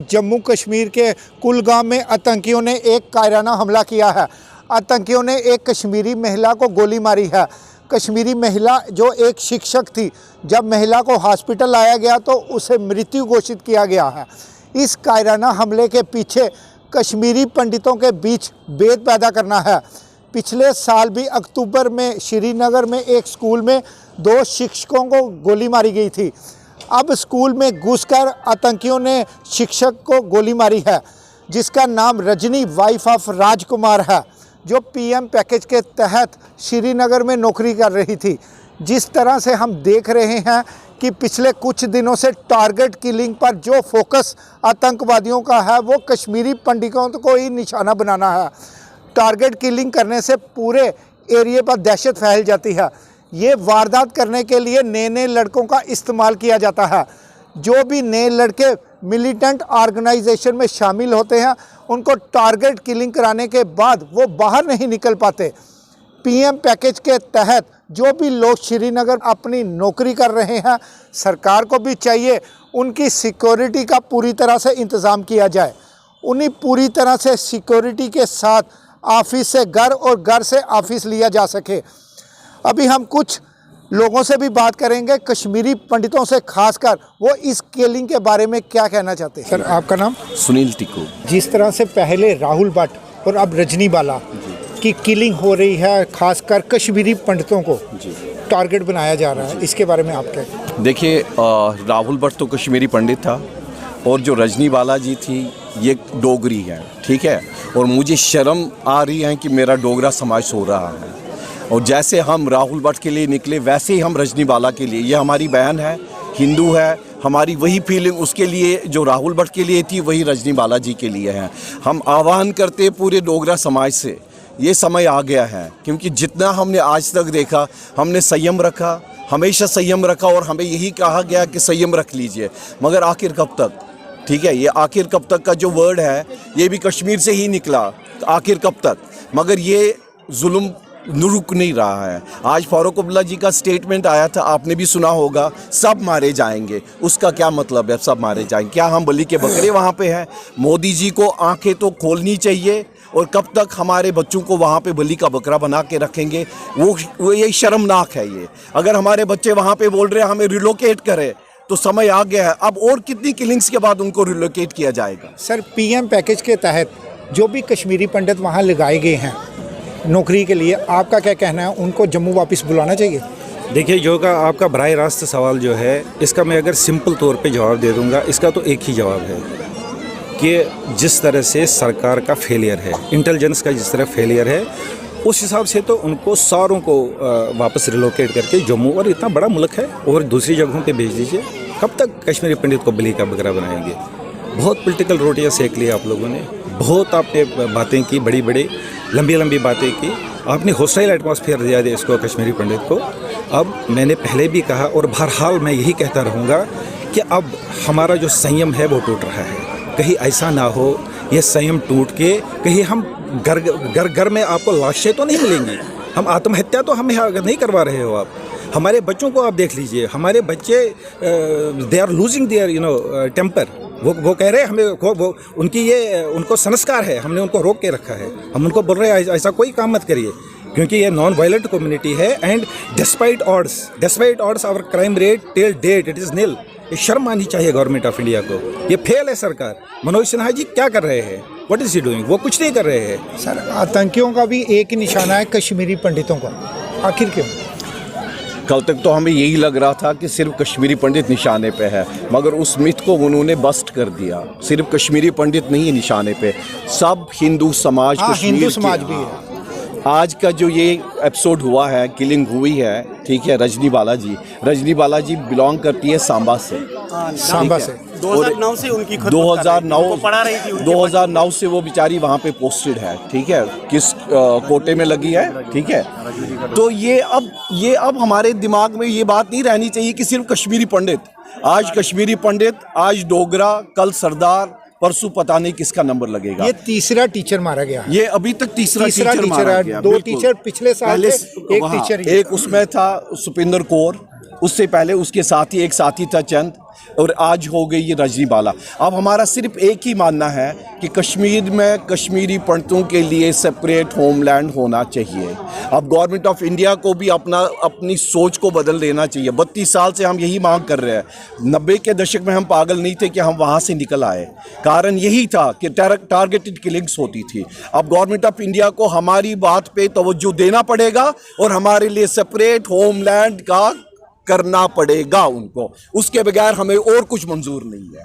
जम्मू कश्मीर के कुलगाम में आतंकियों ने एक कायराना हमला किया है। आतंकियों ने एक कश्मीरी महिला को गोली मारी है। कश्मीरी महिला जो एक शिक्षक थी, जब महिला को हॉस्पिटल लाया गया तो उसे मृत्यु घोषित किया गया है। इस कायराना हमले के पीछे कश्मीरी पंडितों के बीच भेद पैदा करना है। पिछले साल भी अक्टूबर में श्रीनगर में एक स्कूल में 2 शिक्षकों को गोली मारी गई थी। अब स्कूल में घुसकर आतंकियों ने शिक्षक को गोली मारी है, जिसका नाम रजनी वाइफ ऑफ राजकुमार है, जो पीएम पैकेज के तहत श्रीनगर में नौकरी कर रही थी। जिस तरह से हम देख रहे हैं कि पिछले कुछ दिनों से टारगेट किलिंग पर जो फोकस आतंकवादियों का है वो कश्मीरी पंडितों को ही निशाना बनाना है। टारगेट किलिंग करने से पूरे एरिया पर दहशत फैल जाती है। ये वारदात करने के लिए नए लड़कों का इस्तेमाल किया जाता है। जो भी नए लड़के मिलिटेंट ऑर्गेनाइजेशन में शामिल होते हैं, उनको टारगेट किलिंग कराने के बाद वो बाहर नहीं निकल पाते। पीएम पैकेज के तहत जो भी लोग श्रीनगर अपनी नौकरी कर रहे हैं, सरकार को भी चाहिए उनकी सिक्योरिटी का पूरी तरह से इंतज़ाम किया जाए। उन्हीं पूरी तरह से सिक्योरिटी के साथ ऑफिस से घर और घर से ऑफिस लिया जा सके। अभी हम कुछ लोगों से भी बात करेंगे, कश्मीरी पंडितों से, खासकर वो इस किलिंग के बारे में क्या कहना चाहते हैं। सर, आपका नाम? सुनील टिक्कू। जिस तरह से पहले राहुल भट्ट और अब रजनी बाला की किलिंग हो रही है, खासकर कश्मीरी पंडितों को टारगेट बनाया जा रहा है, इसके बारे में आप क्या कहते हैं? देखिए, राहुल भट्ट तो कश्मीरी पंडित था और जो रजनी बाला जी थी ये डोगरी है, ठीक है। और मुझे शर्म आ रही है कि मेरा डोगरा समाज सो रहा है। और जैसे हम राहुल भट्ट के लिए निकले वैसे ही हम रजनी बाला के लिए, ये हमारी बहन है, हिंदू है, हमारी वही फीलिंग उसके लिए जो राहुल भट्ट के लिए थी वही रजनी बाला जी के लिए है। हम आह्वान करते पूरे डोगरा समाज से, ये समय आ गया है, क्योंकि जितना हमने आज तक देखा हमने संयम रखा, हमेशा संयम रखा और हमें यही कहा गया कि संयम रख लीजिए, मगर आखिर कब तक? ठीक है, ये आखिर कब तक का जो वर्ड है ये भी कश्मीर से ही निकला, आखिर कब तक? मगर ये जुल्म रुक नहीं रहा है। आज फारूक अब्दुल्ला जी का स्टेटमेंट आया था, आपने भी सुना होगा, सब मारे जाएंगे। उसका क्या मतलब है सब मारे जाएंगे? क्या हम बलि के बकरे वहाँ पे हैं? मोदी जी को आंखें तो खोलनी चाहिए। और कब तक हमारे बच्चों को वहाँ पे बलि का बकरा बना के रखेंगे? वो ये शर्मनाक है। ये अगर हमारे बच्चे वहाँ पे बोल रहे हैं हमें रिलोकेट करें, तो समय आ गया है। अब और कितनी किलिंग्स के बाद उनको रिलोकेट किया जाएगा? सर, पीएम पैकेज के तहत जो भी कश्मीरी पंडित वहाँ लगाए गए हैं नौकरी के लिए, आपका क्या कहना है? उनको जम्मू वापस बुलाना चाहिए? देखिए, जो का आपका बराह रास्त सवाल जो है, इसका मैं अगर सिंपल तौर पे जवाब दे दूंगा, इसका तो एक ही जवाब है कि जिस तरह से सरकार का फेलियर है, इंटेलिजेंस का जिस तरह फेलियर है, उस हिसाब से तो उनको सारों को वापस रिलोकेट करके जम्मू, और इतना बड़ा मुल्क है, और दूसरी जगहों पे भेज दीजिए। कब तक कश्मीरी पंडित को बलि का बकरा बनाएंगे? बहुत पॉलिटिकल रोटियां सेक ली आप लोगों ने, बहुत आपने बातें की, बड़ी बड़ी लंबी बातें की, आपने हॉस्टाइल एटमॉस्फेयर दिया दे इसको कश्मीरी पंडित को। अब मैंने पहले भी कहा और बहरहाल मैं यही कहता रहूँगा कि अब हमारा जो संयम है वो टूट रहा है। कहीं ऐसा ना हो ये संयम टूट के कहीं हम घर में आपको लाशें तो नहीं मिलेंगी। हम आत्महत्या तो हमें अगर नहीं करवा रहे हो आप। हमारे बच्चों को आप देख लीजिए, हमारे बच्चे they are losing their temper. वो कह रहे हैं हमें वो उनकी ये उनको संस्कार है, हमने उनको रोक के रखा है। हम उनको बोल रहे हैं ऐसा कोई काम मत करिए, क्योंकि ये नॉन वायलेंट कम्युनिटी है। And despite odds our crime rate till date it is nil. ये शर्म आनी चाहिए गवर्नमेंट ऑफ इंडिया को। ये फेल है सरकार। मनोज सिन्हा जी क्या कर रहे हैं? What is he doing? वो कुछ नहीं कर रहे हैं। सर, आतंकियों का भी एक ही निशाना है कश्मीरी पंडितों का, आखिर क्यों? कल तक तो हमें यही लग रहा था कि सिर्फ कश्मीरी पंडित निशाने पे है, मगर उस मिथ को उन्होंने बस्ट कर दिया। सिर्फ कश्मीरी पंडित नहीं है निशाने पे, सब हिंदू समाज, हिंदू समाज भी है। आज का जो ये एपिसोड हुआ है, किलिंग हुई है, ठीक है, रजनी बाला जी बिलोंग करती है सांबा से। 2009 से उनकी 2009 से वो बेचारी वहाँ पे पोस्टेड है, ठीक है, किस कोटे में लगी है, ठीक है। तो ये अब हमारे दिमाग में ये बात नहीं रहनी चाहिए कि सिर्फ कश्मीरी पंडित। आज कश्मीरी पंडित, आज डोगरा, कल सरदार, परसों पता नहीं किसका नंबर लगेगा। ये तीसरा टीचर मारा गया। ये अभी तक तीसरा टीचर मारा गया। 2 टीचर पिछले साल एक टीचर, एक उसमें था सुपिंदर कौर, उससे पहले उसके साथी एक साथी था चंद, और आज हो गई ये रजनी बाला। अब हमारा सिर्फ एक ही मानना है कि कश्मीर में कश्मीरी पंडितों के लिए सेपरेट होमलैंड होना चाहिए। अब गवर्नमेंट ऑफ इंडिया को भी अपनी सोच को बदल देना चाहिए। 32 साल से हम यही मांग कर रहे हैं। 90 के दशक में हम पागल नहीं थे कि हम वहाँ से निकल आए। कारण यही था कि टारगेटेड किलिंग्स होती थी। अब गवर्नमेंट ऑफ इंडिया को हमारी बात पे तवज्जो देना पड़ेगा और हमारे लिए सेपरेट होमलैंड का करना पड़ेगा उनको। उसके बगैर हमें और कुछ मंजूर नहीं है।